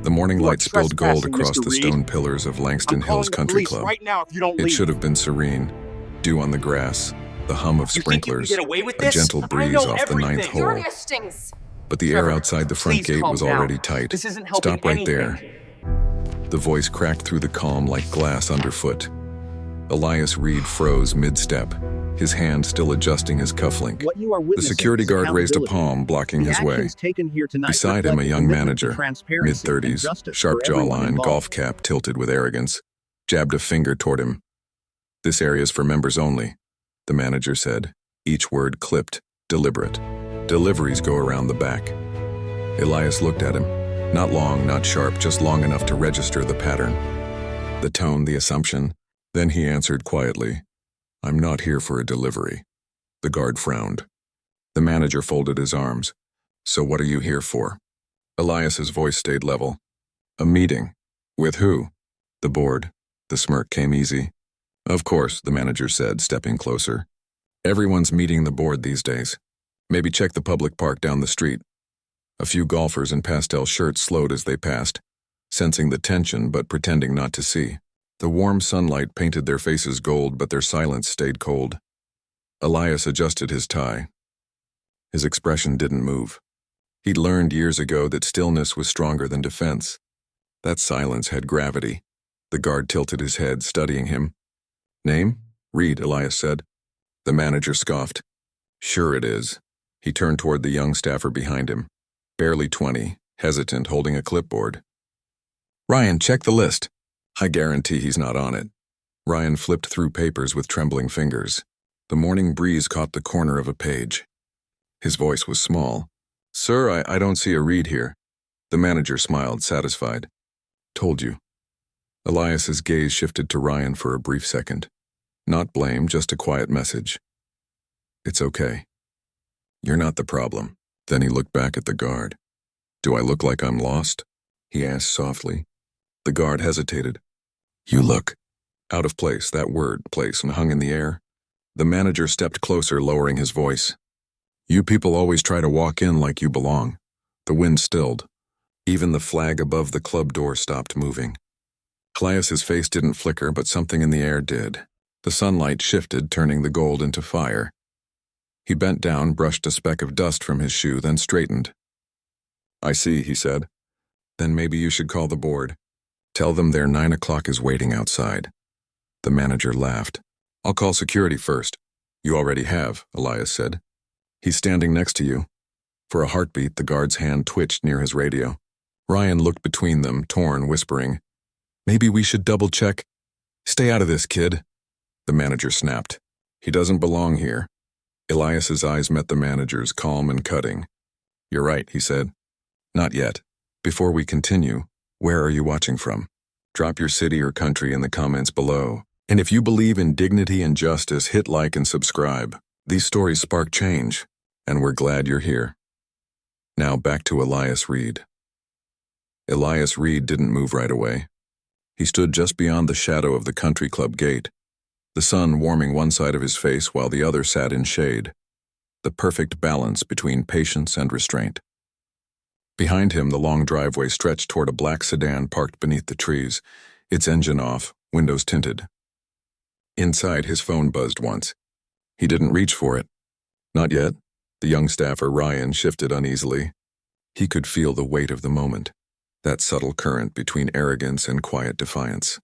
The morning You are light spilled gold trespassing, across Mr. the Reed. stone pillars of Langston I'm Hills calling the Country police Club. right now if you don't It leave. should have been serene. Dew on the grass, the hum of You think you can sprinklers, get away with a this? gentle I breeze know off the ninth everything. hole. Your Hastings. But the Trevor, air outside the front please gate calm was down. already tight. This isn't helping Stop right anything. there. The voice cracked through the calm like glass underfoot. Elias Reed froze mid-step, his hand still adjusting his cufflink. What you are The witnessing security is guard raised a accountability. palm, blocking The his way. actions taken here tonight Beside him, a reflect young commitment to manager, transparency and mid-30s, justice sharp for everyone jawline, involved. golf cap tilted with arrogance, jabbed a finger toward him. "This area's for members only," the manager said, each word clipped, deliberate. "Deliveries go around the back." Elias looked at him. Not long, not sharp, just long enough to register the pattern. The tone, the assumption. Then he answered quietly, "I'm not here for a delivery." The guard frowned. The manager folded his arms. "So what are you here for?" Elias's voice stayed level. "A meeting." "With who?" "The board." The smirk came easy. "Of course," the manager said, stepping closer. "Everyone's meeting the board these days. Maybe check the public park down the street." A few golfers in pastel shirts slowed as they passed, sensing the tension but pretending not to see. The warm sunlight painted their faces gold, but their silence stayed cold. Elias adjusted his tie. His expression didn't move. He'd learned years ago that stillness was stronger than defense. That silence had gravity. The guard tilted his head, studying him. "Name?" "Reed," Elias said. The manager scoffed. "Sure it is." He turned toward the young staffer behind him. Barely 20, hesitant, holding a clipboard. "Ryan, check the list." "I guarantee he's not on it." Ryan flipped through papers with trembling fingers. The morning breeze caught the corner of a page. His voice was small. "Sir, I don't see a Reed here." The manager smiled, satisfied. "Told you." Elias's gaze shifted to Ryan for a brief second. Not blame, just a quiet message. "It's okay. You're not the problem." Then he looked back at the guard. "Do I look like I'm lost?" he asked softly. The guard hesitated. "You look out of place," that word, place, and hung in the air. The manager stepped closer, lowering his voice. "You people always try to walk in like you belong." The wind stilled. Even the flag above the club door stopped moving. Elias's face didn't flicker, but something in the air did. The sunlight shifted, turning the gold into fire. He bent down, brushed a speck of dust from his shoe, then straightened. "I see," he said. "Then maybe you should call the board. Tell them their 9 o'clock is waiting outside." The manager laughed. "I'll call security first." "You already have," Elias said. "He's standing next to you." For a heartbeat, the guard's hand twitched near his radio. Ryan looked between them, torn, whispering, "Maybe we should double-check." "Stay out of this, kid." The manager snapped. "He doesn't belong here." Elias's eyes met the manager's, calm and cutting. "You're right," he said. "Not yet. Before we continue, where are you watching from? Drop your city or country in the comments below. And if you believe in dignity and justice, hit like and subscribe. These stories spark change, and we're glad you're here." Now back to Elias Reed. Elias Reed didn't move right away. He stood just beyond the shadow of the country club gate, the sun warming one side of his face while the other sat in shade, the perfect balance between patience and restraint. Behind him, the long driveway stretched toward a black sedan parked beneath the trees, its engine off, windows tinted. Inside, his phone buzzed once. He didn't reach for it. Not yet. The young staffer, Ryan, shifted uneasily. He could feel the weight of the moment, that subtle current between arrogance and quiet defiance.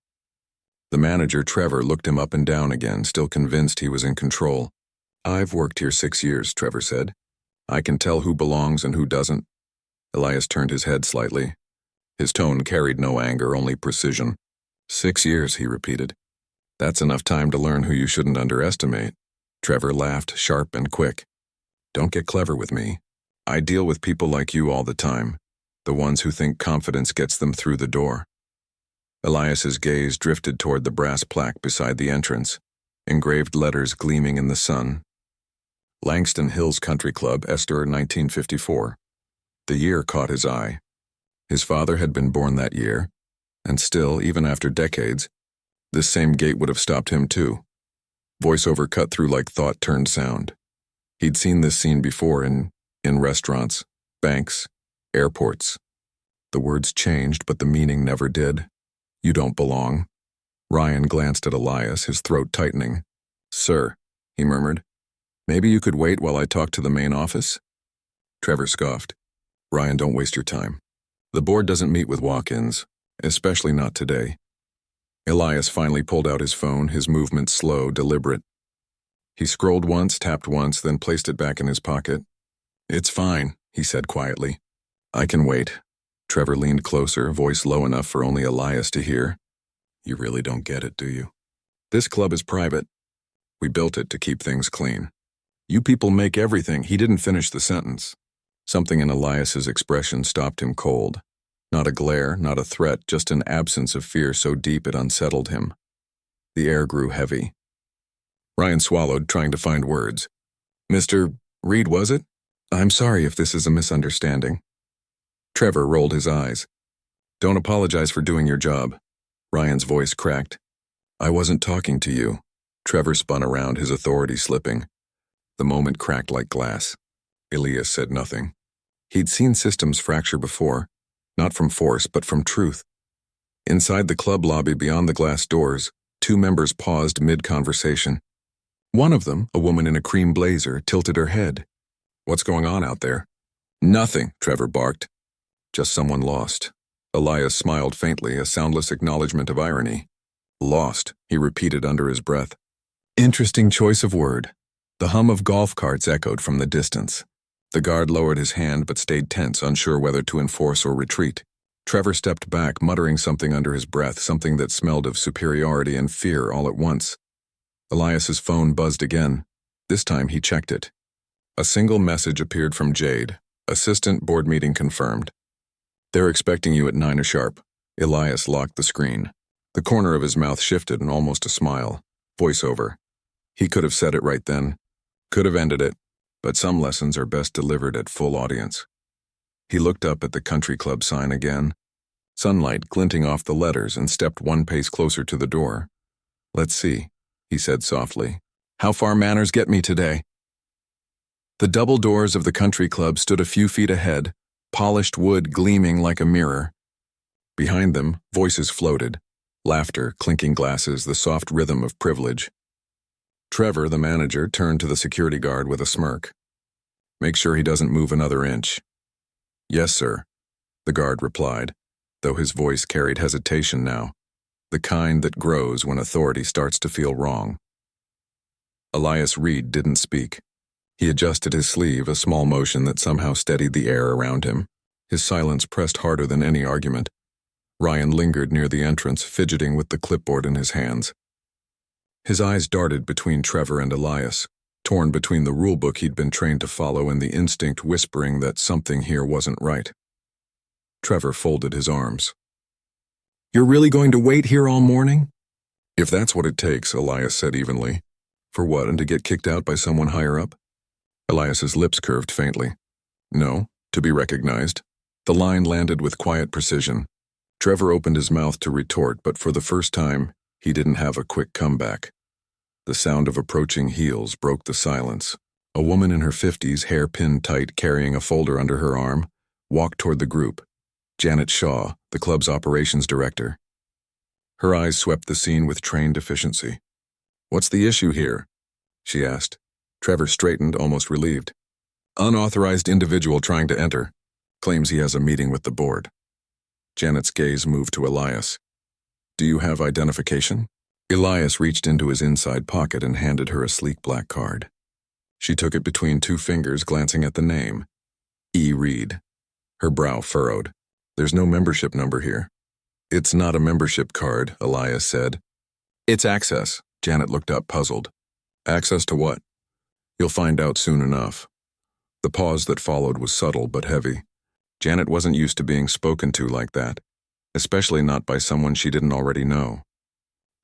The manager, Trevor, looked him up and down again, still convinced he was in control. "I've worked here 6 years," Trevor said. "I can tell who belongs and who doesn't." Elias turned his head slightly. His tone carried no anger, only precision. 6 years, he repeated. "That's enough time to learn who you shouldn't underestimate." Trevor laughed, sharp and quick. "Don't get clever with me. I deal with people like you all the time, the ones who think confidence gets them through the door." Elias's gaze drifted toward the brass plaque beside the entrance, engraved letters gleaming in the sun. Langston Hills Country Club, Esther, 1954. The year caught his eye. His father had been born that year, and still, even after decades, this same gate would have stopped him too. Voiceover cut through like thought turned sound. He'd seen this scene before in restaurants, banks, airports. The words changed, but the meaning never did. You don't belong. Ryan glanced at Elias, his throat tightening. Sir, he murmured. Maybe you could wait while I talk to the main office? Trevor scoffed. Ryan, don't waste your time. The board doesn't meet with walk-ins, especially not today. Elias finally pulled out his phone, his movements slow, deliberate. He scrolled once, tapped once, then placed it back in his pocket. It's fine, he said quietly. I can wait. Trevor leaned closer, voice low enough for only Elias to hear. You really don't get it, do you? This club is private. We built it to keep things clean. You people make everything. He didn't finish the sentence. Something in Elias's expression stopped him cold. Not a glare, not a threat, just an absence of fear so deep it unsettled him. The air grew heavy. Ryan swallowed, trying to find words. Mr. Reed, was it? I'm sorry if this is a misunderstanding. Trevor rolled his eyes. Don't apologize for doing your job. Ryan's voice cracked. I wasn't talking to you. Trevor spun around, his authority slipping. The moment cracked like glass. Elias said nothing. He'd seen systems fracture before, not from force, but from truth. Inside the club lobby beyond the glass doors, two members paused mid-conversation. One of them, a woman in a cream blazer, tilted her head. What's going on out there? Nothing, Trevor barked. Just someone lost. Elias smiled faintly, a soundless acknowledgement of irony. Lost, he repeated under his breath. Interesting choice of word. The hum of golf carts echoed from the distance. The guard lowered his hand but stayed tense, unsure whether to enforce or retreat. Trevor stepped back, muttering something under his breath, something that smelled of superiority and fear all at once. Elias's phone buzzed again. This time he checked it. A single message appeared from Jade. Assistant, board meeting confirmed. They're expecting you at 9 sharp. Elias locked the screen. The corner of his mouth shifted in almost a smile. Voiceover. He could have said it right then. Could have ended it. But some lessons are best delivered at full audience. He looked up at the country club sign again. Sunlight glinting off the letters, and stepped one pace closer to the door. Let's see, he said softly. How far manners get me today? The double doors of the country club stood a few feet ahead, polished wood gleaming like a mirror. Behind them, voices floated. Laughter, clinking glasses, the soft rhythm of privilege. Trevor, the manager, turned to the security guard with a smirk. Make sure he doesn't move another inch. Yes, sir, the guard replied, though his voice carried hesitation now, the kind that grows when authority starts to feel wrong. Elias Reed didn't speak. He adjusted his sleeve, a small motion that somehow steadied the air around him. His silence pressed harder than any argument. Ryan lingered near the entrance, fidgeting with the clipboard in his hands. His eyes darted between Trevor and Elias, torn between the rulebook he'd been trained to follow and the instinct whispering that something here wasn't right. Trevor folded his arms. You're really going to wait here all morning? If that's what it takes, Elias said evenly. For what, and to get kicked out by someone higher up? Elias's lips curved faintly. No, to be recognized. The line landed with quiet precision. Trevor opened his mouth to retort, but for the first time, he didn't have a quick comeback. The sound of approaching heels broke the silence. A woman in her 50s, hair pinned tight, carrying a folder under her arm, walked toward the group. Janet Shaw, the club's operations director. Her eyes swept the scene with trained efficiency. What's the issue here? She asked. Trevor straightened, almost relieved. Unauthorized individual trying to enter. Claims he has a meeting with the board. Janet's gaze moved to Elias. Do you have identification? Elias reached into his inside pocket and handed her a sleek black card. She took it between two fingers, glancing at the name. E. Reed. Her brow furrowed. There's no membership number here. It's not a membership card, Elias said. It's access. Janet looked up, puzzled. Access to what? You'll find out soon enough. The pause that followed was subtle but heavy. Janet wasn't used to being spoken to like that, especially not by someone she didn't already know.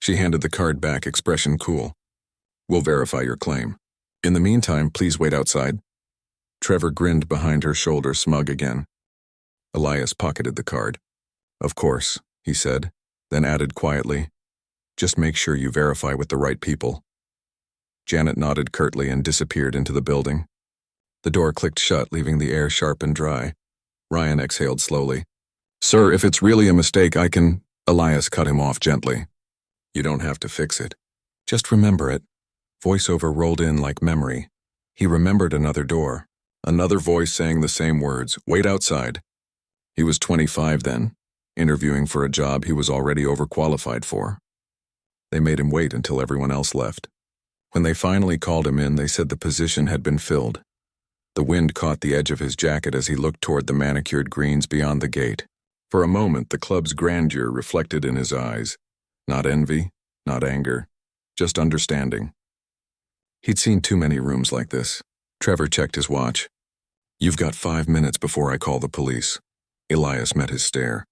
She handed the card back, expression cool. We'll verify your claim. In the meantime, please wait outside. Trevor grinned behind her shoulder, smug again. Elias pocketed the card. Of course, he said, then added quietly, just make sure you verify with the right people. Janet nodded curtly and disappeared into the building. The door clicked shut, leaving the air sharp and dry. Ryan exhaled slowly. Sir, if it's really a mistake, I can... Elias cut him off gently. You don't have to fix it. Just remember it. Voiceover rolled in like memory. He remembered another door. Another voice saying the same words, wait outside. He was 25 then, interviewing for a job he was already overqualified for. They made him wait until everyone else left. When they finally called him in, they said the position had been filled. The wind caught the edge of his jacket as he looked toward the manicured greens beyond the gate. For a moment, the club's grandeur reflected in his eyes. Not envy, not anger, just understanding. He'd seen too many rooms like this. Trevor checked his watch. You've got 5 minutes before I call the police. Elias met his stare.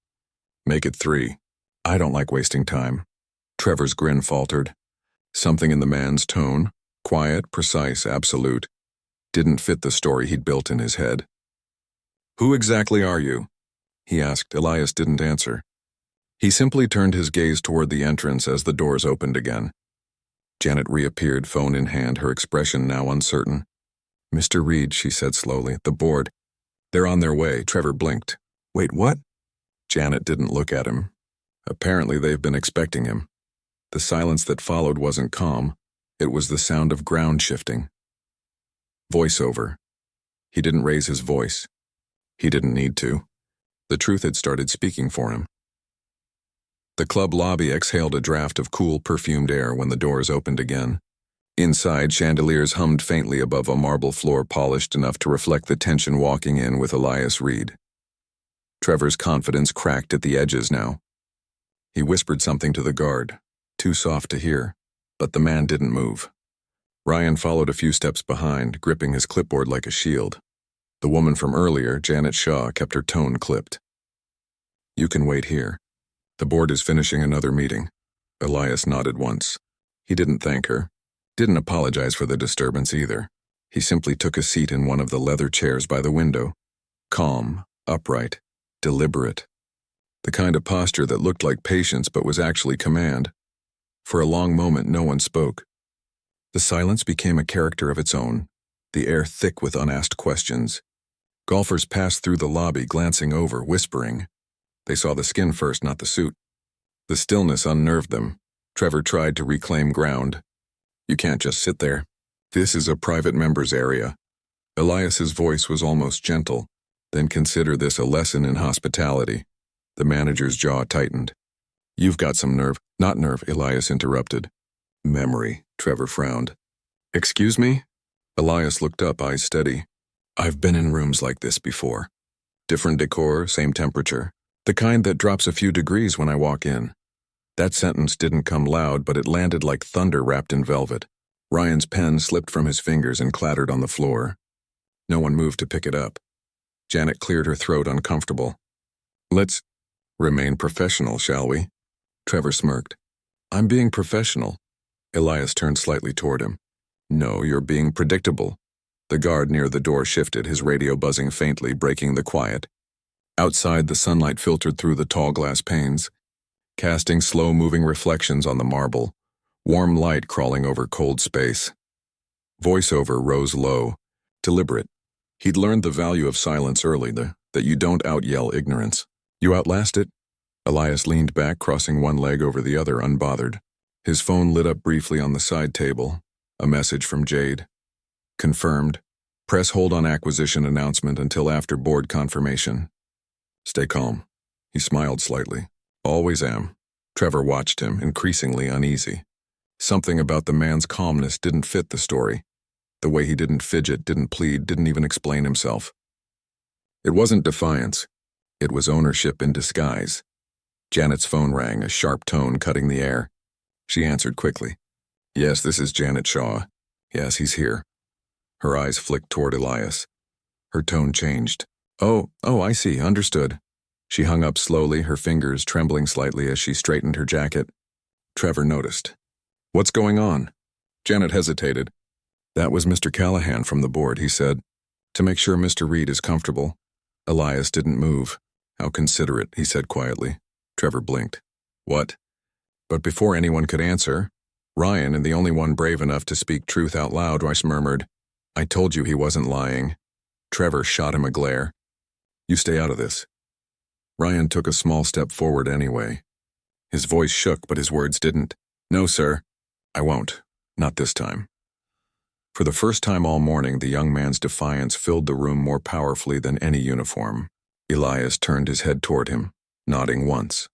Make it 3. I don't like wasting time. Trevor's grin faltered. Something in the man's tone, quiet, precise, absolute, didn't fit the story he'd built in his head. Who exactly are you? He asked. Elias didn't answer. He simply turned his gaze toward the entrance as the doors opened again. Janet reappeared, phone in hand, her expression now uncertain. Mr. Reed, she said slowly, the board. They're on their way. Trevor blinked. Wait, what? Janet didn't look at him. Apparently they've been expecting him. The silence that followed wasn't calm. It was the sound of ground shifting. Voiceover. He didn't raise his voice. He didn't need to. The truth had started speaking for him. The club lobby exhaled a draft of cool, perfumed air when the doors opened again. Inside, chandeliers hummed faintly above a marble floor polished enough to reflect the tension walking in with Elias Reed. Trevor's confidence cracked at the edges now. He whispered something to the guard, too soft to hear, but the man didn't move. Ryan followed a few steps behind, gripping his clipboard like a shield. The woman from earlier, Janet Shaw, kept her tone clipped. You can wait here. The board is finishing another meeting. Elias nodded once. He didn't thank her. Didn't apologize for the disturbance either. He simply took a seat in one of the leather chairs by the window. Calm, upright, deliberate. The kind of posture that looked like patience but was actually command. For a long moment, no one spoke. The silence became a character of its own, the air thick with unasked questions. Golfers passed through the lobby, glancing over, whispering. They saw the skin first, not the suit. The stillness unnerved them. Trevor tried to reclaim ground. You can't just sit there. This is a private members area. Elias's voice was almost gentle. Then consider this a lesson in hospitality. The manager's jaw tightened. You've got some nerve. Not nerve, Elias interrupted. Memory, Trevor frowned. Excuse me? Elias looked up, eyes steady. I've been in rooms like this before. Different decor, same temperature. The kind that drops a few degrees when I walk in. That sentence didn't come loud, but it landed like thunder wrapped in velvet. Ryan's pen slipped from his fingers and clattered on the floor. No one moved to pick it up. Janet cleared her throat, uncomfortable. Let's remain professional, shall we? Trevor smirked. I'm being professional. Elias turned slightly toward him. No, you're being predictable. The guard near the door shifted, his radio buzzing faintly, breaking the quiet. Outside, the sunlight filtered through the tall glass panes, casting slow-moving reflections on the marble, warm light crawling over cold space. Voiceover rose low, deliberate. He'd learned the value of silence early, that you don't out-yell ignorance. You outlast it? Elias leaned back, crossing one leg over the other, unbothered. His phone lit up briefly on the side table. A message from Jade. Confirmed. Press hold on acquisition announcement until after board confirmation. Stay calm. He smiled slightly. Always am. Trevor watched him, increasingly uneasy. Something about the man's calmness didn't fit the story. The way he didn't fidget, didn't plead, didn't even explain himself. It wasn't defiance. It was ownership in disguise. Janet's phone rang, a sharp tone cutting the air. She answered quickly. Yes, this is Janet Shaw. Yes, he's here. Her eyes flicked toward Elias. Her tone changed. Oh, I see, understood. She hung up slowly, her fingers trembling slightly as she straightened her jacket. Trevor noticed. What's going on? Janet hesitated. That was Mr. Callahan from the board, he said. To make sure Mr. Reed is comfortable. Elias didn't move. How considerate, he said quietly. Trevor blinked. What? But before anyone could answer, Ryan, and the only one brave enough to speak truth out loud, murmured, I told you he wasn't lying. Trevor shot him a glare. You stay out of this. Ryan took a small step forward anyway. His voice shook, but his words didn't. "No, sir. I won't. Not this time." For the first time all morning, the young man's defiance filled the room more powerfully than any uniform. Elias turned his head toward him, nodding once.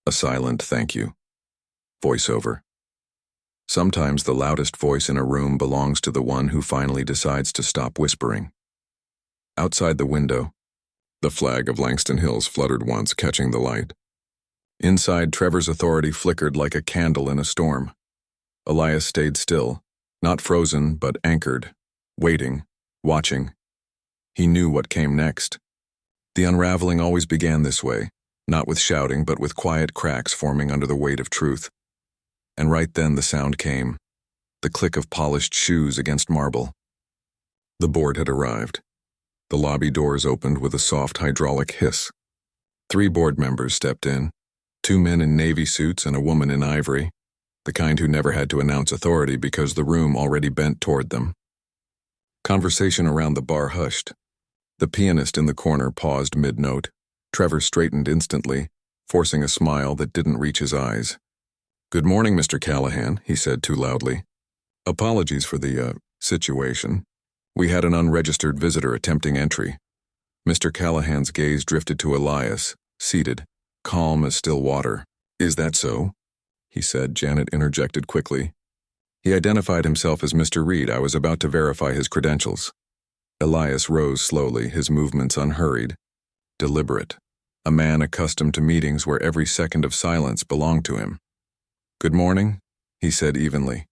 A silent thank you. Voiceover. Sometimes the loudest voice in a room belongs to the one who finally decides to stop whispering. Outside the window, the flag of Langston Hills fluttered once, catching the light. Inside, Trevor's authority flickered like a candle in a storm. Elias stayed still, not frozen, but anchored, waiting, watching. He knew what came next. The unraveling always began this way, not with shouting, but with quiet cracks forming under the weight of truth. And right then the sound came, the click of polished shoes against marble. The board had arrived. The lobby doors opened with a soft hydraulic hiss. 3 board members stepped in, 2 men in navy suits and a woman in ivory, the kind who never had to announce authority because the room already bent toward them. Conversation around the bar hushed. The pianist in the corner paused mid-note. Trevor straightened instantly, forcing a smile that didn't reach his eyes. "Good morning, Mr. Callahan," he said too loudly. "Apologies for the, situation. We had an unregistered visitor attempting entry." Mr. Callahan's gaze drifted to Elias, seated, calm as still water. "Is that so?" he said. Janet interjected quickly. He identified himself as Mr. Reed. I was about to verify his credentials. Elias rose slowly, his movements unhurried, deliberate, a man accustomed to meetings where every second of silence belonged to him. "Good morning," he said evenly.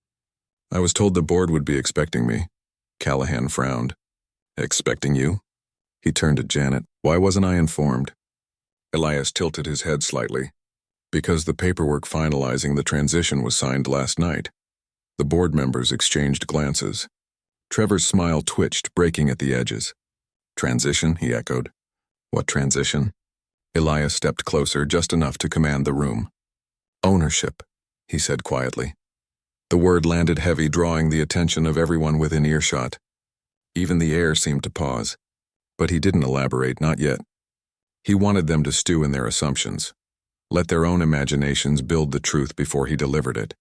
"I was told the board would be expecting me." Callahan frowned. "Expecting you?" He turned to Janet. "Why wasn't I informed?" Elias tilted his head slightly. "Because the paperwork finalizing the transition was signed last night." The board members exchanged glances. Trevor's smile twitched, breaking at the edges. "Transition?" he echoed. "What transition?" Elias stepped closer, just enough to command the room. "Ownership," he said quietly. The word landed heavy, drawing the attention of everyone within earshot. Even the air seemed to pause. But he didn't elaborate, not yet. He wanted them to stew in their assumptions. Let their own imaginations build the truth before he delivered it.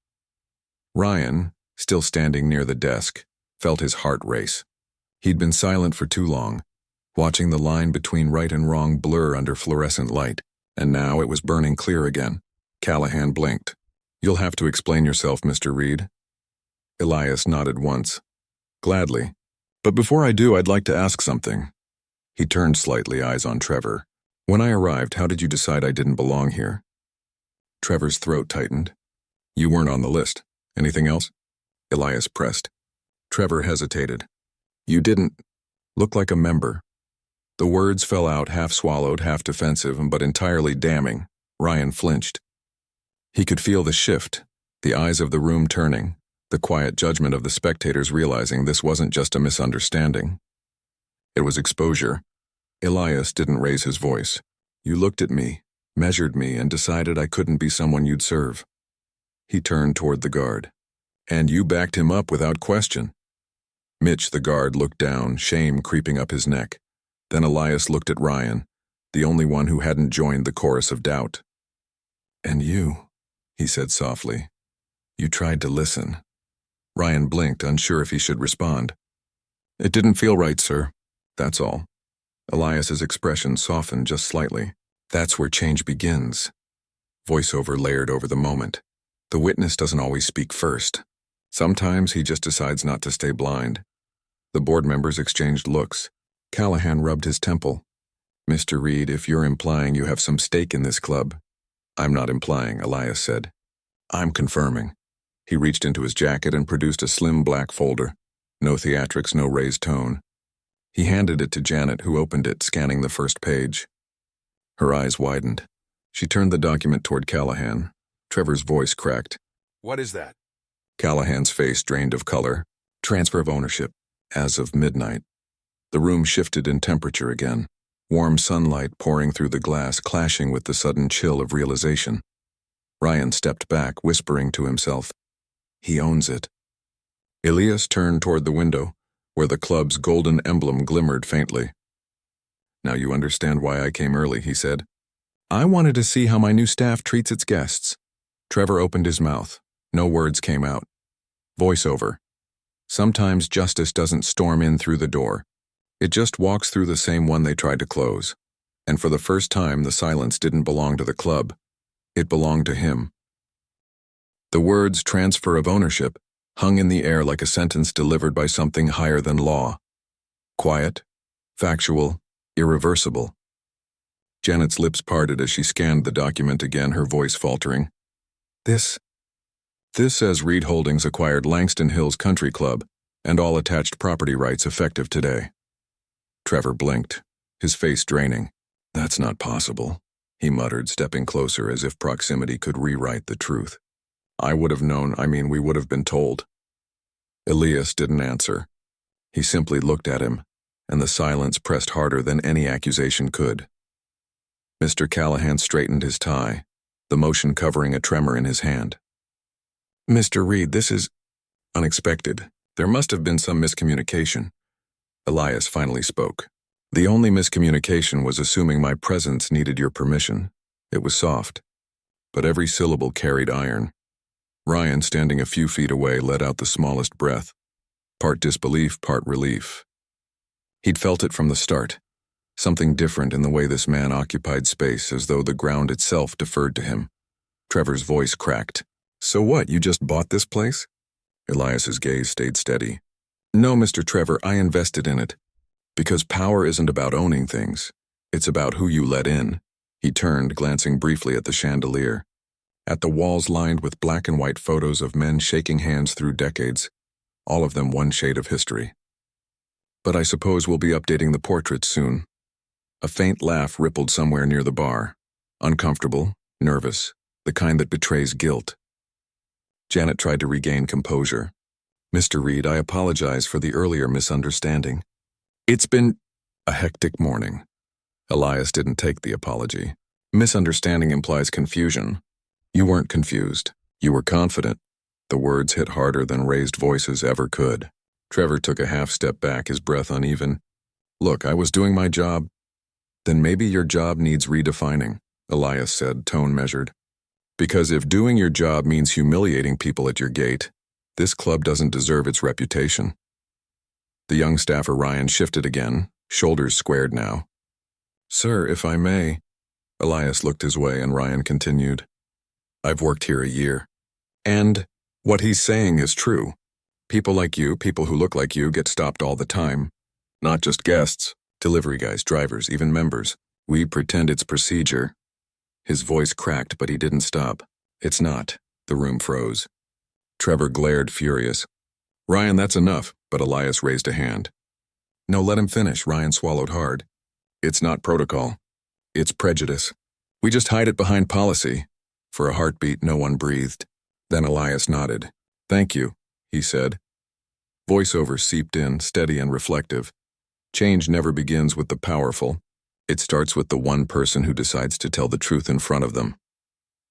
Ryan, still standing near the desk, felt his heart race. He'd been silent for too long, watching the line between right and wrong blur under fluorescent light, and now it was burning clear again. Callahan blinked. "You'll have to explain yourself, Mr. Reed." Elias nodded once. "Gladly. But before I do, I'd like to ask something." He turned slightly, eyes on Trevor. "When I arrived, how did you decide I didn't belong here?" Trevor's throat tightened. "You weren't on the list. Anything else?" Elias pressed. Trevor hesitated. "You didn't look like a member." The words fell out, half swallowed, half defensive, but entirely damning. Ryan flinched. He could feel the shift, the eyes of the room turning, the quiet judgment of the spectators realizing this wasn't just a misunderstanding. It was exposure. Elias didn't raise his voice. "You looked at me, measured me, and decided I couldn't be someone you'd serve." He turned toward the guard. "And you backed him up without question." Mitch, the guard, looked down, shame creeping up his neck. Then Elias looked at Ryan, the only one who hadn't joined the chorus of doubt. "And you," he said softly. "You tried to listen." Ryan blinked, unsure if he should respond. "It didn't feel right, sir. That's all." Elias's expression softened just slightly. "That's where change begins." Voiceover layered over the moment. The witness doesn't always speak first. Sometimes he just decides not to stay blind. The board members exchanged looks. Callahan rubbed his temple. "Mr. Reed, if you're implying you have some stake in this club—" "I'm not implying," Elias said. "I'm confirming." He reached into his jacket and produced a slim black folder. No theatrics, no raised tone. He handed it to Janet, who opened it, scanning the first page. Her eyes widened. She turned the document toward Callahan. Trevor's voice cracked. "What is that?" Callahan's face drained of color. "Transfer of ownership, as of midnight." The room shifted in temperature again. Warm sunlight pouring through the glass, clashing with the sudden chill of realization. Ryan stepped back, whispering to himself, "He owns it." Elias turned toward the window, where the club's golden emblem glimmered faintly. "Now you understand why I came early," he said. I wanted to see how my new staff treats its guests. Trevor opened his mouth. No words came out. Voiceover. Sometimes justice doesn't storm in through the door. It just walks through the same one they tried to close. And for the first time, the silence didn't belong to the club. It belonged to him. The words transfer of ownership hung in the air like a sentence delivered by something higher than law. Quiet, factual, irreversible. Janet's lips parted as she scanned the document again, her voice faltering. This says Reed Holdings acquired Langston Hills Country Club and all attached property rights effective today. Trevor blinked, his face draining. That's not possible, he muttered, stepping closer as if proximity could rewrite the truth. I would have known, we would have been told. Elias didn't answer. He simply looked at him, and the silence pressed harder than any accusation could. Mr. Callahan straightened his tie, the motion covering a tremor in his hand. Mr. Reed, this is unexpected. There must have been some miscommunication. Elias finally spoke. The only miscommunication was assuming my presence needed your permission. It was soft, but every syllable carried iron. Ryan, standing a few feet away, let out the smallest breath, part disbelief, part relief. He'd felt it from the start, something different in the way this man occupied space, as though the ground itself deferred to him. Trevor's voice cracked. So what, you just bought this place? Elias's gaze stayed steady. No, Mr. Trevor, I invested in it. Because power isn't about owning things. It's about who you let in. He turned, glancing briefly at the chandelier. At the walls lined with black and white photos of men shaking hands through decades, all of them one shade of history. But I suppose we'll be updating the portraits soon. A faint laugh rippled somewhere near the bar. Uncomfortable, nervous, the kind that betrays guilt. Janet tried to regain composure. Mr. Reed, I apologize for the earlier misunderstanding. It's been a hectic morning. Elias didn't take the apology. Misunderstanding implies confusion. You weren't confused. You were confident. The words hit harder than raised voices ever could. Trevor took a half step back, his breath uneven. Look, I was doing my job. Then maybe your job needs redefining, Elias said, tone measured. Because if doing your job means humiliating people at your gate, this club doesn't deserve its reputation. The young staffer Ryan shifted again, shoulders squared now. Sir, if I may. Elias looked his way and Ryan continued. I've worked here a year. And what he's saying is true. People like you, people who look like you, get stopped all the time. Not just guests, delivery guys, drivers, even members. We pretend it's procedure. His voice cracked, but he didn't stop. It's not. The room froze. Trevor glared, furious. Ryan, that's enough, but Elias raised a hand. No, let him finish. Ryan swallowed hard. It's not protocol. It's prejudice. We just hide it behind policy. For a heartbeat, no one breathed. Then Elias nodded. Thank you, he said. Voiceover seeped in, steady and reflective. Change never begins with the powerful. It starts with the one person who decides to tell the truth in front of them.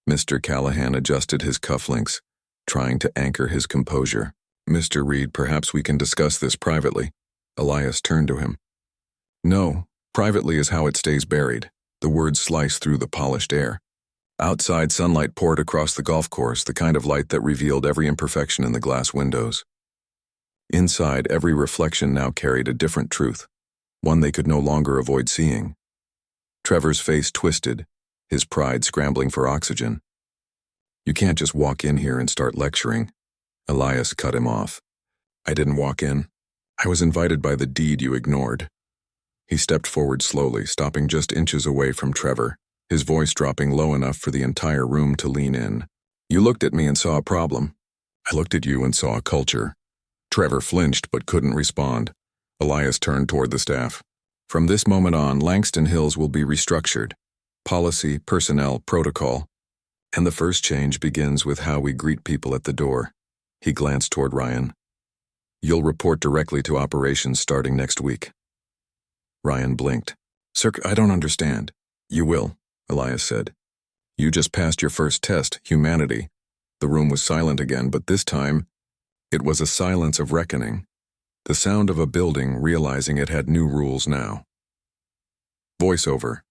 Mr. Callahan adjusted his cufflinks, trying to anchor his composure. Mr. Reed, perhaps we can discuss this privately. Elias turned to him. No, privately is how it stays buried. The words sliced through the polished air. Outside, sunlight poured across the golf course, the kind of light that revealed every imperfection in the glass windows. Inside, every reflection now carried a different truth, one they could no longer avoid seeing. Trevor's face twisted, his pride scrambling for oxygen. You can't just walk in here and start lecturing. Elias cut him off. I didn't walk in. I was invited by the deed you ignored. He stepped forward slowly, stopping just inches away from Trevor, his voice dropping low enough for the entire room to lean in. You looked at me and saw a problem. I looked at you and saw a culture. Trevor flinched but couldn't respond. Elias turned toward the staff. From this moment on, Langston Hills will be restructured. Policy, personnel, protocol. And the first change begins with how we greet people at the door. He glanced toward Ryan. You'll report directly to operations starting next week. Ryan blinked. Sir, I don't understand. You will, Elias said. You just passed your first test, humanity. The room was silent again, but this time, it was a silence of reckoning. The sound of a building realizing it had new rules now. Voiceover.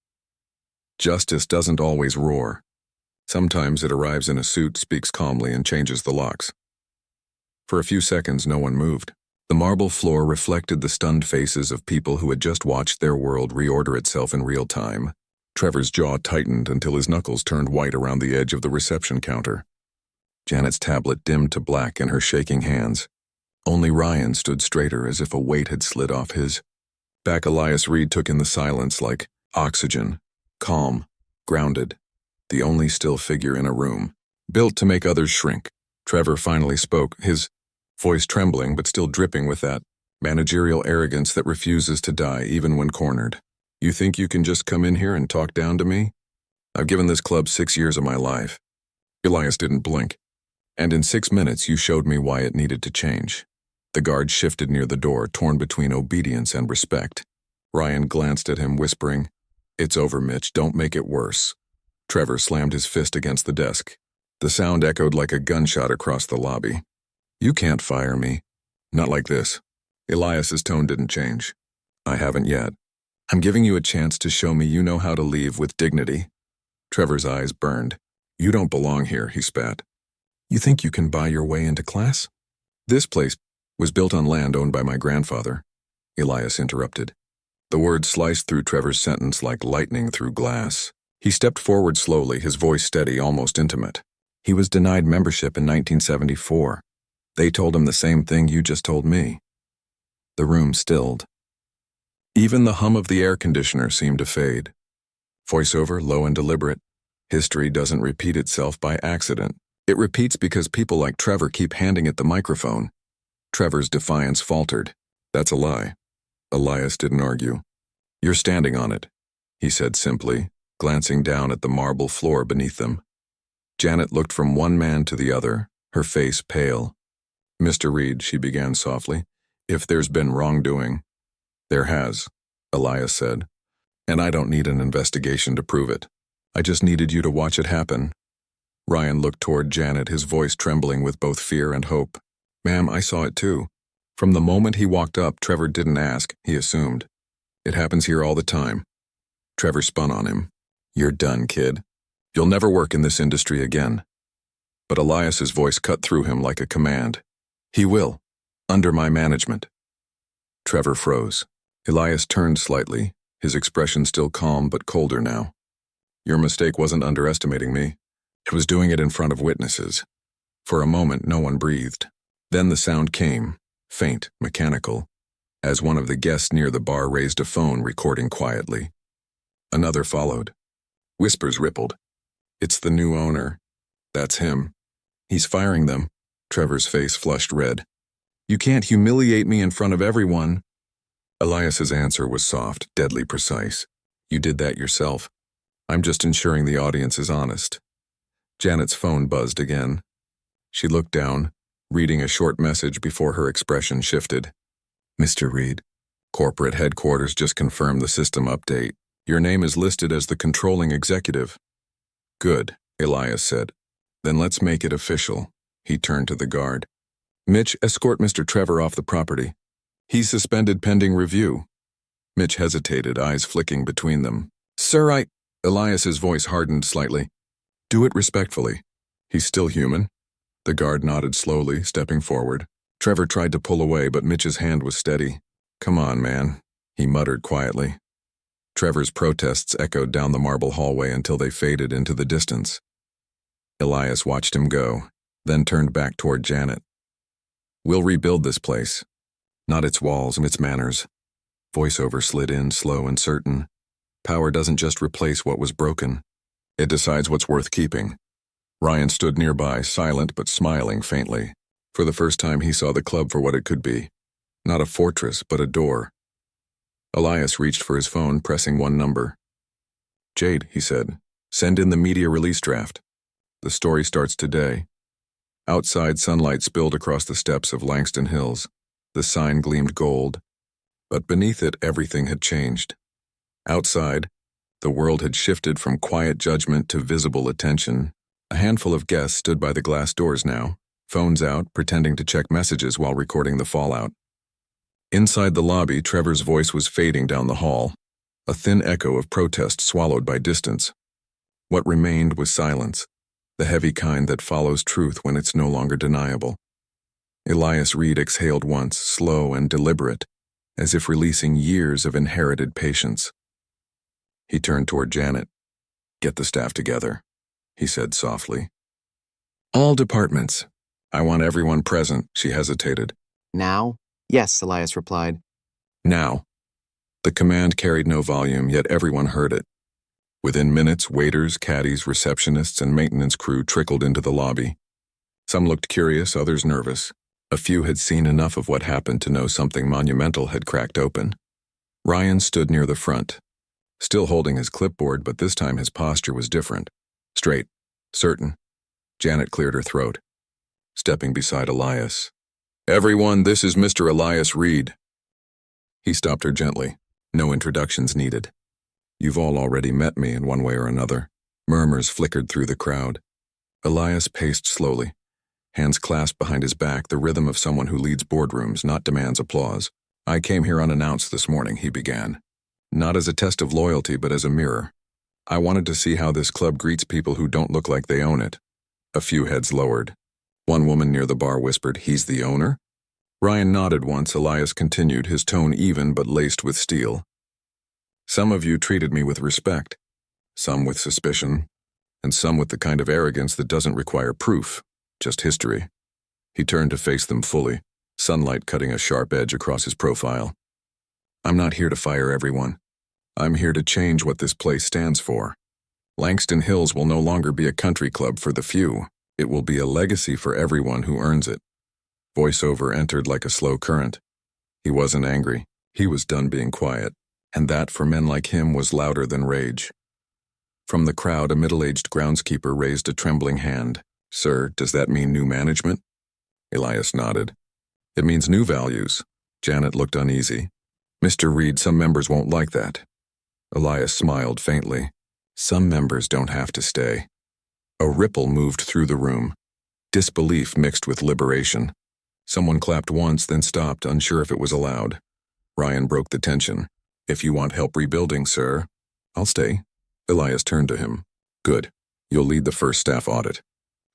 Justice doesn't always roar. Sometimes it arrives in a suit, speaks calmly, and changes the locks. For a few seconds, no one moved. The marble floor reflected the stunned faces of people who had just watched their world reorder itself in real time. Trevor's jaw tightened until his knuckles turned white around the edge of the reception counter. Janet's tablet dimmed to black in her shaking hands. Only Ryan stood straighter, as if a weight had slid off his back. Elias Reed took in the silence like oxygen, calm, grounded, the only still figure in a room, built to make others shrink. Trevor finally spoke, his voice trembling but still dripping with that managerial arrogance that refuses to die even when cornered. You think you can just come in here and talk down to me? I've given this club 6 years of my life. Elias didn't blink. And in 6 minutes you showed me why it needed to change. The guard shifted near the door, torn between obedience and respect. Ryan glanced at him, whispering, "It's over, Mitch, don't make it worse." Trevor slammed his fist against the desk. The sound echoed like a gunshot across the lobby. "You can't fire me. Not like this." Elias's tone didn't change. "I haven't yet. I'm giving you a chance to show me you know how to leave with dignity." Trevor's eyes burned. "You don't belong here," he spat. "You think you can buy your way into class?" "This place was built on land owned by my grandfather," Elias interrupted. The words sliced through Trevor's sentence like lightning through glass. He stepped forward slowly, his voice steady, almost intimate. "He was denied membership in 1974. They told him the same thing you just told me." The room stilled. Even the hum of the air conditioner seemed to fade. Voiceover, low and deliberate. "History doesn't repeat itself by accident. It repeats because people like Trevor keep handing it the microphone." Trevor's defiance faltered. "That's a lie." Elias didn't argue. "You're standing on it," he said simply, glancing down at the marble floor beneath them. Janet looked from one man to the other, her face pale. "Mr. Reed," she began softly, "if there's been wrongdoing—" "There has," Elias said, "and I don't need an investigation to prove it. I just needed you to watch it happen." Ryan looked toward Janet, his voice trembling with both fear and hope. "Ma'am, I saw it too." From the moment he walked up, Trevor didn't ask, he assumed. "It happens here all the time." Trevor spun on him. "You're done, kid. You'll never work in this industry again." But Elias's voice cut through him like a command. "He will, under my management." Trevor froze. Elias turned slightly, his expression still calm but colder now. "Your mistake wasn't underestimating me. It was doing it in front of witnesses." For a moment, no one breathed. Then the sound came, faint, mechanical, as one of the guests near the bar raised a phone, recording quietly. Another followed. Whispers rippled. "It's the new owner. That's him. He's firing them." Trevor's face flushed red. "You can't humiliate me in front of everyone." Elias's answer was soft, deadly precise. "You did that yourself. I'm just ensuring the audience is honest." Janet's phone buzzed again. She looked down, reading a short message before her expression shifted. "Mr. Reed, corporate headquarters just confirmed the system update. Your name is listed as the controlling executive." "Good," Elias said. "Then let's make it official." He turned to the guard. "Mitch, escort Mr. Trevor off the property. He's suspended pending review." Mitch hesitated, eyes flicking between them. "Sir, Elias's voice hardened slightly. "Do it respectfully. He's still human." The guard nodded slowly, stepping forward. Trevor tried to pull away, but Mitch's hand was steady. "Come on, man," he muttered quietly. Trevor's protests echoed down the marble hallway until they faded into the distance. Elias watched him go, then turned back toward Janet. "We'll rebuild this place. Not its walls and its manners." Voiceover slid in, slow and certain. "Power doesn't just replace what was broken. It decides what's worth keeping." Ryan stood nearby, silent but smiling faintly. For the first time he saw the club for what it could be. Not a fortress, but a door. Elias reached for his phone, pressing one number. "Jade," he said, "send in the media release draft. The story starts today." Outside, sunlight spilled across the steps of Langston Hills. The sign gleamed gold, but beneath it everything had changed. Outside, the world had shifted from quiet judgment to visible attention. A handful of guests stood by the glass doors now, phones out, pretending to check messages while recording the fallout. Inside the lobby, Trevor's voice was fading down the hall. A thin echo of protest swallowed by distance. What remained was silence, the heavy kind that follows truth when it's no longer deniable. Elias Reed exhaled once, slow and deliberate, as if releasing years of inherited patience. He turned toward Janet. "Get the staff together," he said softly. "All departments. I want everyone present," she hesitated. "Now?" "Yes," Elias replied. "Now." The command carried no volume, yet everyone heard it. Within minutes, waiters, caddies, receptionists, and maintenance crew trickled into the lobby. Some looked curious, others nervous. A few had seen enough of what happened to know something monumental had cracked open. Ryan stood near the front, still holding his clipboard, but this time his posture was different. Straight, certain. Janet cleared her throat, stepping beside Elias. "Everyone, this is Mr. Elias Reed." He stopped her gently. "No introductions needed. You've all already met me in one way or another." Murmurs flickered through the crowd. Elias paced slowly, hands clasped behind his back, the rhythm of someone who leads boardrooms, not demands applause. "I came here unannounced this morning," he began. "Not as a test of loyalty, but as a mirror. I wanted to see how this club greets people who don't look like they own it." A few heads lowered. One woman near the bar whispered, "He's the owner?" Ryan nodded once. Elias continued, his tone even but laced with steel. "Some of you treated me with respect, some with suspicion, and some with the kind of arrogance that doesn't require proof, just history." He turned to face them fully, sunlight cutting a sharp edge across his profile. "I'm not here to fire everyone. I'm here to change what this place stands for. Langston Hills will no longer be a country club for the few. It will be a legacy for everyone who earns it." Voiceover entered like a slow current. He wasn't angry. He was done being quiet, and that for men like him was louder than rage. From the crowd, a middle-aged groundskeeper raised a trembling hand. "Sir, does that mean new management?" Elias nodded. "It means new values." Janet looked uneasy. "Mr. Reed, some members won't like that." Elias smiled faintly. "Some members don't have to stay." A ripple moved through the room, disbelief mixed with liberation. Someone clapped once, then stopped, unsure if it was allowed. Ryan broke the tension. "If you want help rebuilding, sir." "I'll stay." Elias turned to him. "Good. You'll lead the first staff audit.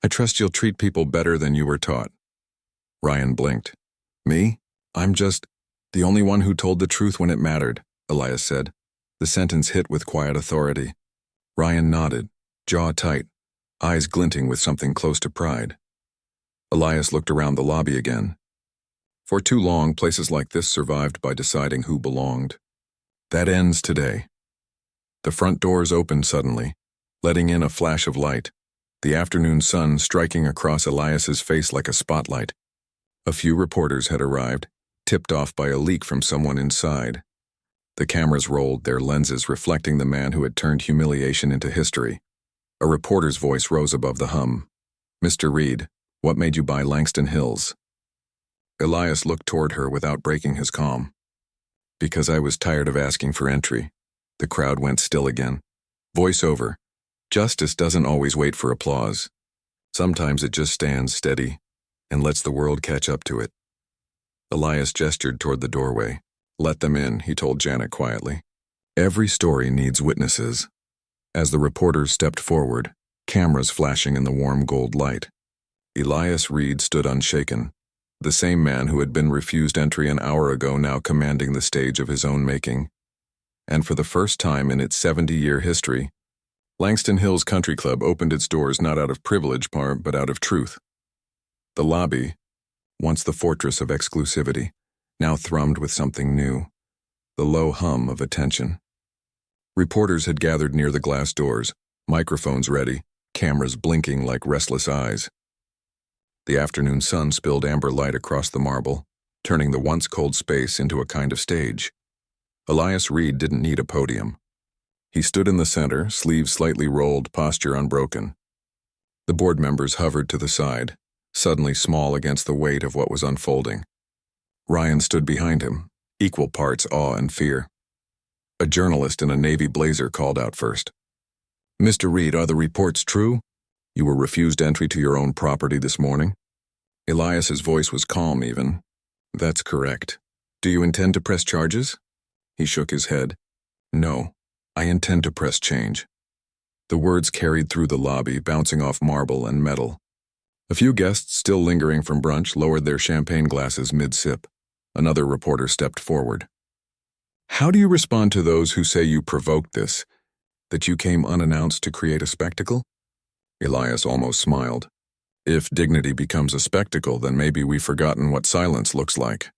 I trust you'll treat people better than you were taught." Ryan blinked. "Me? I'm just the only one who told the truth when it mattered," Elias said. The sentence hit with quiet authority. Ryan nodded, jaw tight, eyes glinting with something close to pride. Elias looked around the lobby again. For too long, places like this survived by deciding who belonged. That ends today. The front doors opened suddenly, letting in a flash of light, the afternoon sun striking across Elias's face like a spotlight. A few reporters had arrived, tipped off by a leak from someone inside. The cameras rolled, their lenses reflecting the man who had turned humiliation into history. A reporter's voice rose above the hum. "Mr. Reed, what made you buy Langston Hills?" Elias looked toward her without breaking his calm. "Because I was tired of asking for entry." The crowd went still again. Voiceover. "Justice doesn't always wait for applause. Sometimes it just stands steady and lets the world catch up to it." Elias gestured toward the doorway. "Let them in," he told Janet quietly. "Every story needs witnesses." As the reporters stepped forward, cameras flashing in the warm gold light, Elias Reed stood unshaken, the same man who had been refused entry an hour ago now commanding the stage of his own making. And for the first time in its 70-year history, Langston Hills Country Club opened its doors not out of privilege, but out of truth. The lobby, once the fortress of exclusivity, now thrummed with something new, the low hum of attention. Reporters had gathered near the glass doors, microphones ready, cameras blinking like restless eyes. The afternoon sun spilled amber light across the marble, turning the once cold space into a kind of stage. Elias Reed didn't need a podium. He stood in the center, sleeves slightly rolled, posture unbroken. The board members hovered to the side, suddenly small against the weight of what was unfolding. Ryan stood behind him, equal parts awe and fear. A journalist in a navy blazer called out first. "Mr. Reed, are the reports true? You were refused entry to your own property this morning?" Elias's voice was calm even. "That's correct. Do you intend to press charges?" He shook his head. No, I intend to press change. The words carried through the lobby, bouncing off marble and metal. A few guests, still lingering from brunch, lowered their champagne glasses mid-sip. Another reporter stepped forward. How do you respond to those who say you provoked this, that you came unannounced to create a spectacle? Elias almost smiled. If dignity becomes a spectacle, then maybe we've forgotten what silence looks like.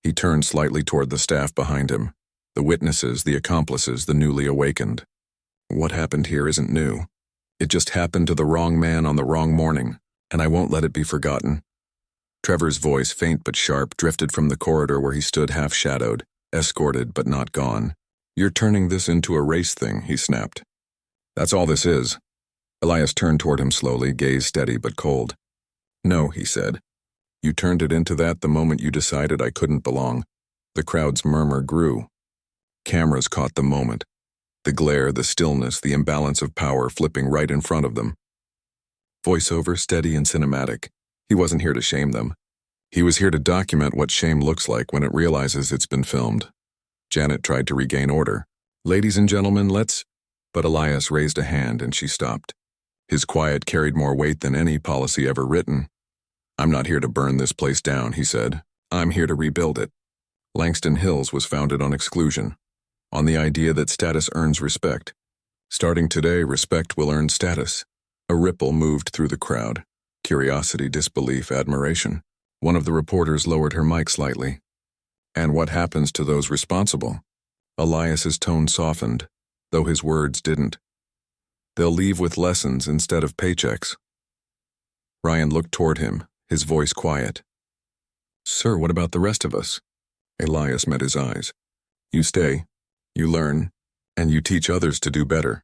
He turned slightly toward the staff behind him, the witnesses, the accomplices, the newly awakened. What happened here isn't new. It just happened to the wrong man on the wrong morning, and I won't let it be forgotten. Trevor's voice, faint but sharp, drifted from the corridor where he stood half-shadowed, escorted but not gone. You're turning this into a race thing, he snapped. That's all this is. Elias turned toward him slowly, gaze steady but cold. No, he said. You turned it into that the moment you decided I couldn't belong. The crowd's murmur grew. Cameras caught the moment. The glare, the stillness, the imbalance of power flipping right in front of them. Voiceover, steady and cinematic. He wasn't here to shame them. He was here to document what shame looks like when it realizes it's been filmed. Janet tried to regain order. Ladies and gentlemen, let's... But Elias raised a hand and she stopped. His quiet carried more weight than any policy ever written. I'm not here to burn this place down, he said. I'm here to rebuild it. Langston Hills was founded on exclusion, on the idea that status earns respect. Starting today, respect will earn status. A ripple moved through the crowd. Curiosity, disbelief, admiration. One of the reporters lowered her mic slightly. And what happens to those responsible? Elias's tone softened, though his words didn't. They'll leave with lessons instead of paychecks. Ryan looked toward him, his voice quiet. Sir, what about the rest of us? Elias met his eyes. You stay, you learn, and you teach others to do better.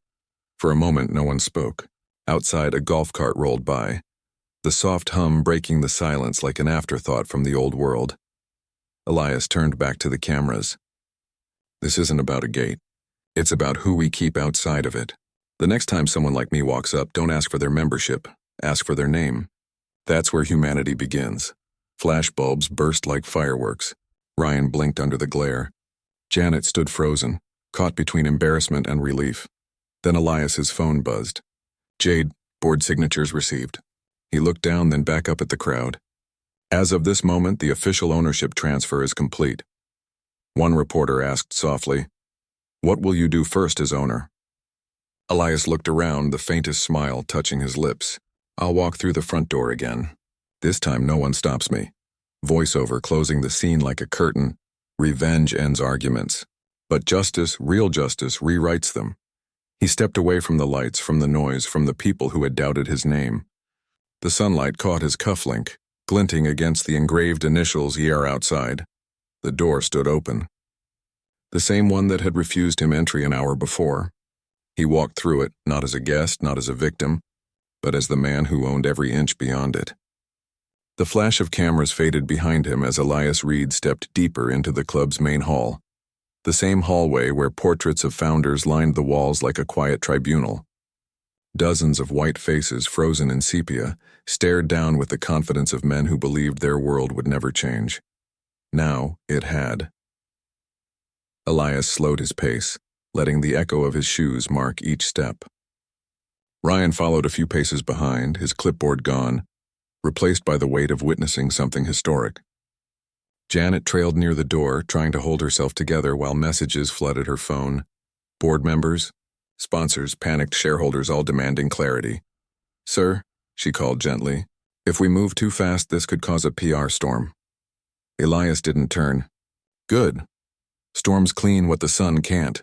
For a moment, no one spoke. Outside, a golf cart rolled by, the soft hum breaking the silence like an afterthought from the old world. Elias turned back to the cameras. This isn't about a gate. It's about who we keep outside of it. The next time someone like me walks up, don't ask for their membership. Ask for their name. That's where humanity begins. Flashbulbs burst like fireworks. Ryan blinked under the glare. Janet stood frozen, caught between embarrassment and relief. Then Elias's phone buzzed. Jade, board signatures received. He looked down, then back up at the crowd. As of this moment, the official ownership transfer is complete. One reporter asked softly, What will you do first as owner? Elias looked around, the faintest smile touching his lips. I'll walk through the front door again. This time no one stops me. Voiceover closing the scene like a curtain. Revenge ends arguments. But justice, real justice, rewrites them. He stepped away from the lights, from the noise, from the people who had doubted his name. The sunlight caught his cufflink, glinting against the engraved initials ER outside. The door stood open. The same one that had refused him entry an hour before. He walked through it, not as a guest, not as a victim, but as the man who owned every inch beyond it. The flash of cameras faded behind him as Elias Reed stepped deeper into the club's main hall. The same hallway where portraits of founders lined the walls like a quiet tribunal. Dozens of white faces, frozen in sepia, stared down with the confidence of men who believed their world would never change. Now it had. Elias slowed his pace, letting the echo of his shoes mark each step. Ryan followed a few paces behind, his clipboard gone, replaced by the weight of witnessing something historic. Janet trailed near the door, trying to hold herself together while messages flooded her phone. Board members, sponsors, panicked shareholders all demanding clarity. Sir, she called gently, if we move too fast, this could cause a PR storm. Elias didn't turn. Good. Storms clean what the sun can't.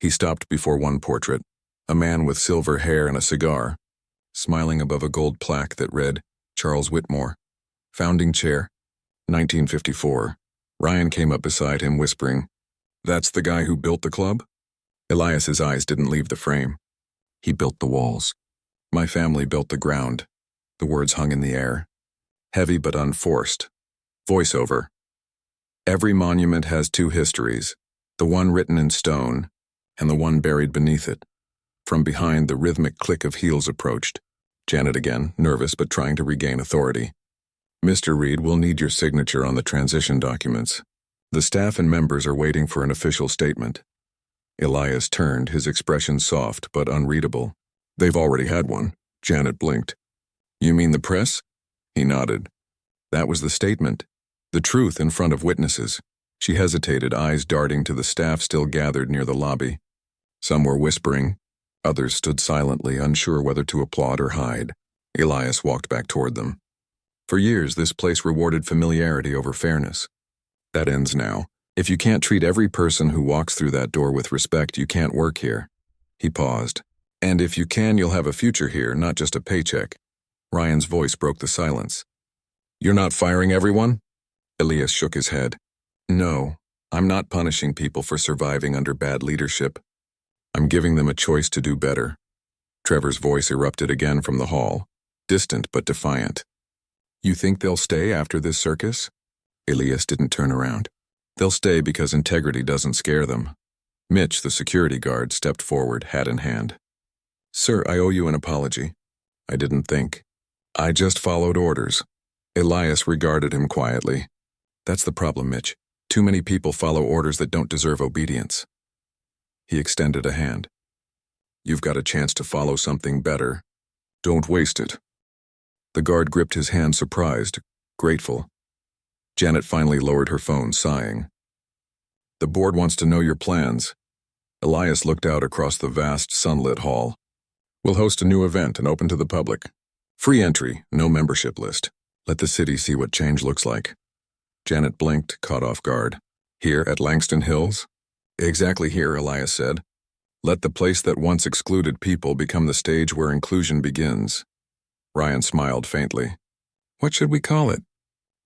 He stopped before one portrait, a man with silver hair and a cigar, smiling above a gold plaque that read, Charles Whitmore, founding chair, 1954. Ryan came up beside him, whispering, That's the guy who built the club? Elias's eyes didn't leave the frame. He built the walls. My family built the ground. The words hung in the air, heavy but unforced. Voiceover. Every monument has two histories, the one written in stone and the one buried beneath it. From behind, the rhythmic click of heels approached. Janet again, nervous but trying to regain authority. Mr. Reed, we'll need your signature on the transition documents. The staff and members are waiting for an official statement. Elias turned, his expression soft but unreadable. They've already had one. Janet blinked. You mean the press? He nodded. That was the statement. The truth in front of witnesses. She hesitated, eyes darting to the staff still gathered near the lobby. Some were whispering. Others stood silently, unsure whether to applaud or hide. Elias walked back toward them. For years, this place rewarded familiarity over fairness. That ends now. If you can't treat every person who walks through that door with respect, you can't work here. He paused. And if you can, you'll have a future here, not just a paycheck. Ryan's voice broke the silence. You're not firing everyone? Elias shook his head. No, I'm not punishing people for surviving under bad leadership. I'm giving them a choice to do better. Trevor's voice erupted again from the hall, distant but defiant. You think they'll stay after this circus? Elias didn't turn around. They'll stay because integrity doesn't scare them. Mitch, the security guard, stepped forward, hat in hand. Sir, I owe you an apology. I didn't think. I just followed orders. Elias regarded him quietly. That's the problem, Mitch. Too many people follow orders that don't deserve obedience. He extended a hand. You've got a chance to follow something better. Don't waste it. The guard gripped his hand, surprised, grateful. Janet finally lowered her phone, sighing. The board wants to know your plans. Elias looked out across the vast, sunlit hall. We'll host a new event and open to the public. Free entry, no membership list. Let the city see what change looks like. Janet blinked, caught off guard. Here at Langston Hills? Exactly here, Elias said. Let the place that once excluded people become the stage where inclusion begins. Ryan smiled faintly. What should we call it?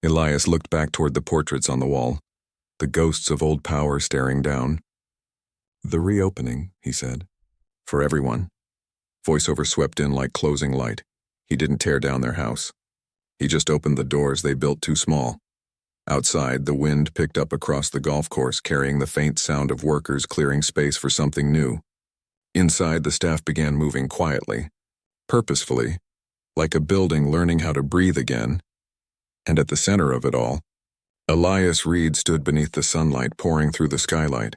Elias looked back toward the portraits on the wall, the ghosts of old power staring down. The reopening, he said. For everyone. Voiceover swept in like closing light. He didn't tear down their house. He just opened the doors they built too small. Outside, the wind picked up across the golf course, carrying the faint sound of workers clearing space for something new. Inside, the staff began moving quietly, purposefully, like a building learning how to breathe again. And at the center of it all, Elias Reed stood beneath the sunlight pouring through the skylight,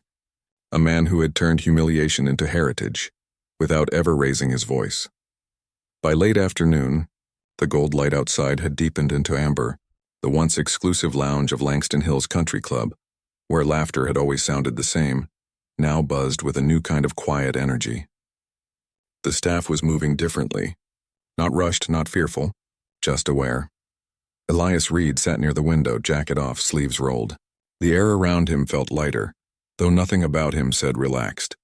a man who had turned humiliation into heritage, without ever raising his voice. By late afternoon, the gold light outside had deepened into amber, the once exclusive lounge of Langston Hills Country Club, where laughter had always sounded the same, now buzzed with a new kind of quiet energy. The staff was moving differently, not rushed, not fearful, just aware. Elias Reed sat near the window, jacket off, sleeves rolled. The air around him felt lighter, though nothing about him said relaxed.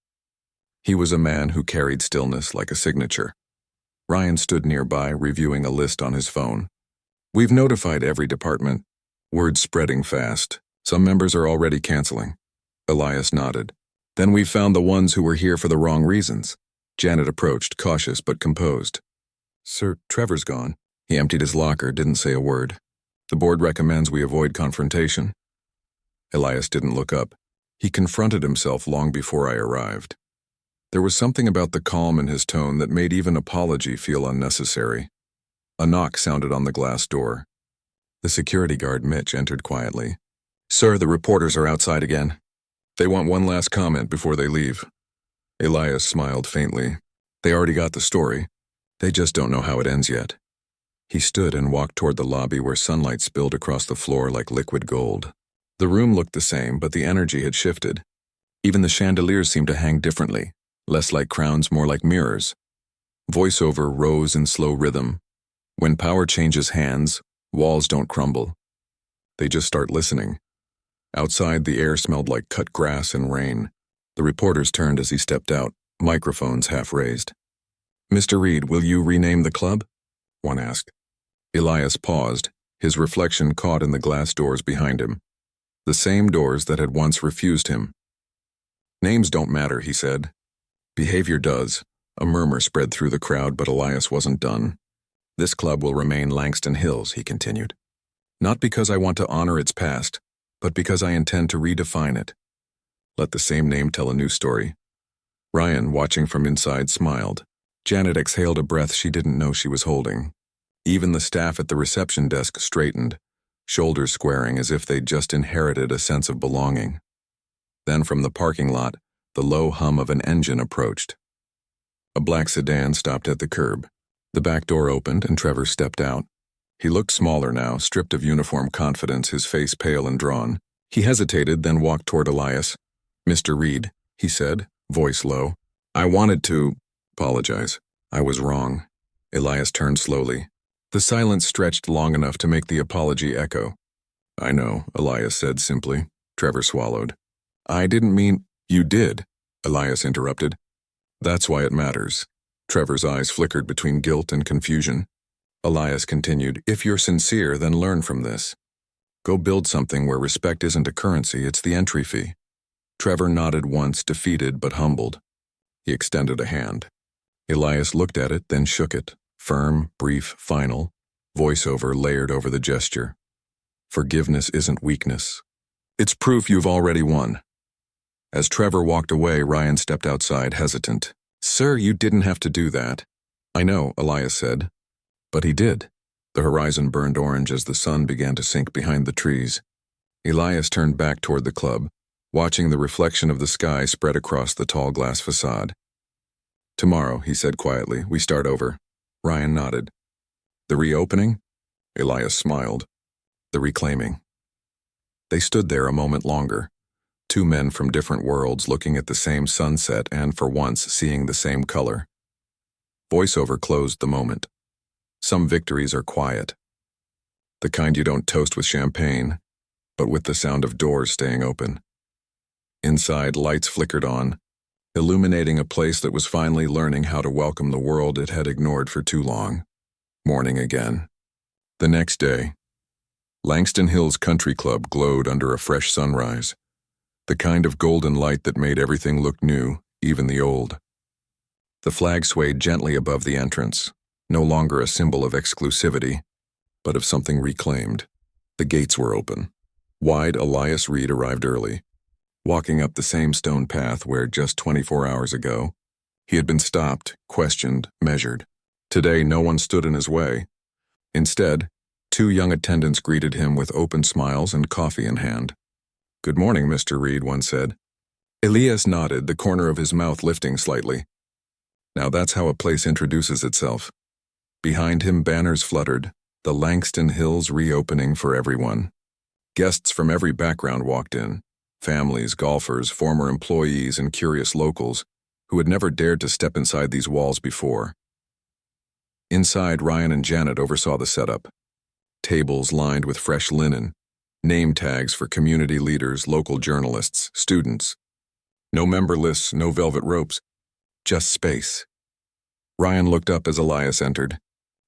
He was a man who carried stillness like a signature. Ryan stood nearby, reviewing a list on his phone. We've notified every department. Word spreading fast. Some members are already canceling. Elias nodded. Then we've found the ones who were here for the wrong reasons. Janet approached, cautious but composed. Sir, Trevor's gone. He emptied his locker, didn't say a word. The board recommends we avoid confrontation. Elias didn't look up. He confronted himself long before I arrived. There was something about the calm in his tone that made even apology feel unnecessary. A knock sounded on the glass door. The security guard, Mitch, entered quietly. Sir, the reporters are outside again. They want one last comment before they leave. Elias smiled faintly. They already got the story. They just don't know how it ends yet. He stood and walked toward the lobby where sunlight spilled across the floor like liquid gold. The room looked the same, but the energy had shifted. Even the chandeliers seemed to hang differently, less like crowns, more like mirrors. Voiceover rose in slow rhythm. When power changes hands, walls don't crumble. They just start listening. Outside, the air smelled like cut grass and rain. The reporters turned as he stepped out, microphones half raised. Mr. Reed, will you rename the club? One asked. Elias paused, his reflection caught in the glass doors behind him. The same doors that had once refused him. Names don't matter, he said. Behavior does. A murmur spread through the crowd, but Elias wasn't done. This club will remain Langston Hills, he continued. Not because I want to honor its past, but because I intend to redefine it. Let the same name tell a new story. Ryan, watching from inside, smiled. Janet exhaled a breath she didn't know she was holding. Even the staff at the reception desk straightened, shoulders squaring as if they'd just inherited a sense of belonging. Then from the parking lot, The low hum of an engine approached. A black sedan stopped at the curb. The back door opened and Trevor stepped out. He looked smaller now, stripped of uniform confidence, his face pale and drawn. He hesitated, then walked toward Elias. "Mr. Reed," he said, voice low. "I wanted to apologize. I was wrong." Elias turned slowly. The silence stretched long enough to make the apology echo. "I know," Elias said simply. Trevor swallowed. "I didn't mean—" "You did," Elias interrupted. "That's why it matters." Trevor's eyes flickered between guilt and confusion. Elias continued, "If you're sincere, then learn from this. Go build something where respect isn't a currency, it's the entry fee." Trevor nodded once, defeated but humbled. He extended a hand. Elias looked at it, then shook it. Firm, brief, final. Voiceover layered over the gesture. "Forgiveness isn't weakness. It's proof you've already won." As Trevor walked away, Ryan stepped outside, hesitant. "Sir, you didn't have to do that." "I know," Elias said. But he did. The horizon burned orange as the sun began to sink behind the trees. Elias turned back toward the club, watching the reflection of the sky spread across the tall glass facade. "Tomorrow," he said quietly, "we start over." Ryan nodded. "The reopening?" Elias smiled. "The reclaiming." They stood there a moment longer, two men from different worlds looking at the same sunset and, for once, seeing the same color. Voiceover closed the moment. Some victories are quiet. The kind you don't toast with champagne, but with the sound of doors staying open. Inside, lights flickered on, illuminating a place that was finally learning how to welcome the world it had ignored for too long. Morning again. The next day, Langston Hill's country club glowed under a fresh sunrise, the kind of golden light that made everything look new, even the old. The flag swayed gently above the entrance, no longer a symbol of exclusivity, but of something reclaimed. The gates were open. Wide Elias Reed arrived early, walking up the same stone path where just 24 hours ago he had been stopped, questioned, measured. Today no one stood in his way. Instead, two young attendants greeted him with open smiles and coffee in hand. "Good morning, Mr. Reed," one said. Elias nodded, the corner of his mouth lifting slightly. Now that's how a place introduces itself. Behind him, banners fluttered, the Langston Hills reopening for everyone. Guests from every background walked in, families, golfers, former employees, and curious locals who had never dared to step inside these walls before. Inside, Ryan and Janet oversaw the setup. Tables lined with fresh linen, name tags for community leaders, local journalists, students. No member lists, no velvet ropes, just space. Ryan looked up as Elias entered.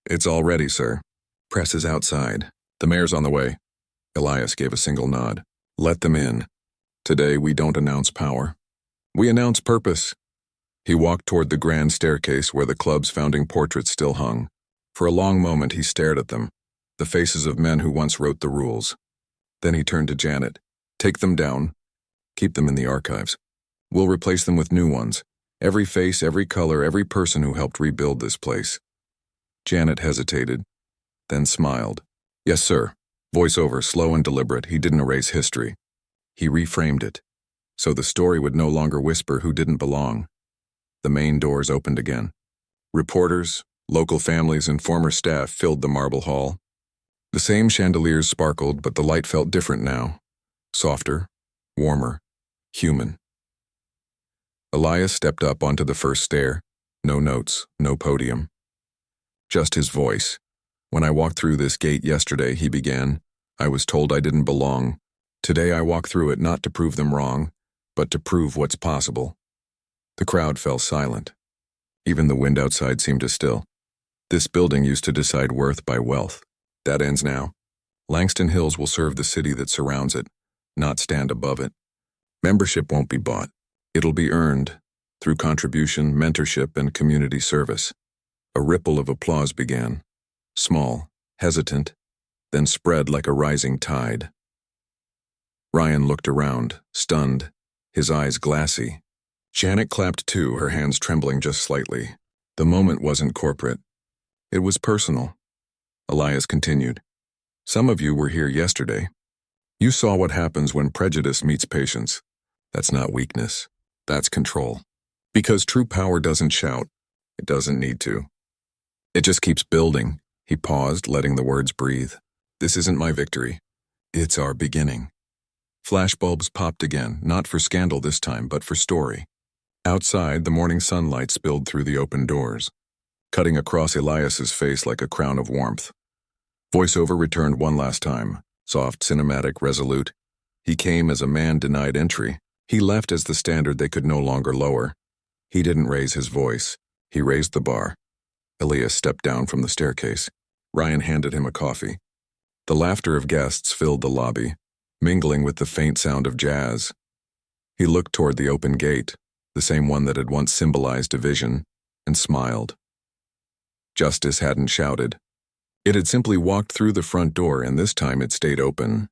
"It's all ready, sir. Press is outside. The mayor's on the way." Elias gave a single nod. "Let them in. Today we don't announce power. We announce purpose." He walked toward the grand staircase where the club's founding portraits still hung. For a long moment he stared at them, the faces of men who once wrote the rules. Then he turned to Janet. "Take them down. Keep them in the archives. We'll replace them with new ones. Every face, every color, every person who helped rebuild this place." Janet hesitated, then smiled. "Yes, sir." Voiceover, slow and deliberate, he didn't erase history. He reframed it, so the story would no longer whisper who didn't belong. The main doors opened again. Reporters, local families, and former staff filled the marble hall. The same chandeliers sparkled, but the light felt different now. Softer, warmer, human. Elias stepped up onto the first stair. No notes, no podium. Just his voice. "When I walked through this gate yesterday," he began, "I was told I didn't belong. Today I walk through it not to prove them wrong, but to prove what's possible." The crowd fell silent. Even the wind outside seemed to still. This building used to decide worth by wealth. That ends now. Langston Hills will serve the city that surrounds it, not stand above it. Membership won't be bought. It'll be earned through contribution, mentorship, and community service. A ripple of applause began, small, hesitant, then spread like a rising tide. Ryan looked around, stunned, his eyes glassy. Janet clapped too, her hands trembling just slightly. The moment wasn't corporate. It was personal. Elias continued. "Some of you were here yesterday. You saw what happens when prejudice meets patience. That's not weakness. That's control. Because true power doesn't shout. It doesn't need to. It just keeps building. He paused, letting the words breathe. This isn't my victory. It's our beginning. Flashbulbs popped again, not for scandal this time, but for story. Outside, the morning sunlight spilled through the open doors, cutting across Elias's face like a crown of warmth. Voiceover returned one last time, soft, cinematic, resolute. He came as a man denied entry. He left as the standard they could no longer lower. He didn't raise his voice. He raised the bar. Elias stepped down from the staircase. Ryan handed him a coffee. The laughter of guests filled the lobby, mingling with the faint sound of jazz. He looked toward the open gate, the same one that had once symbolized division, and smiled. Justice hadn't shouted. It had simply walked through the front door, and this time it stayed open.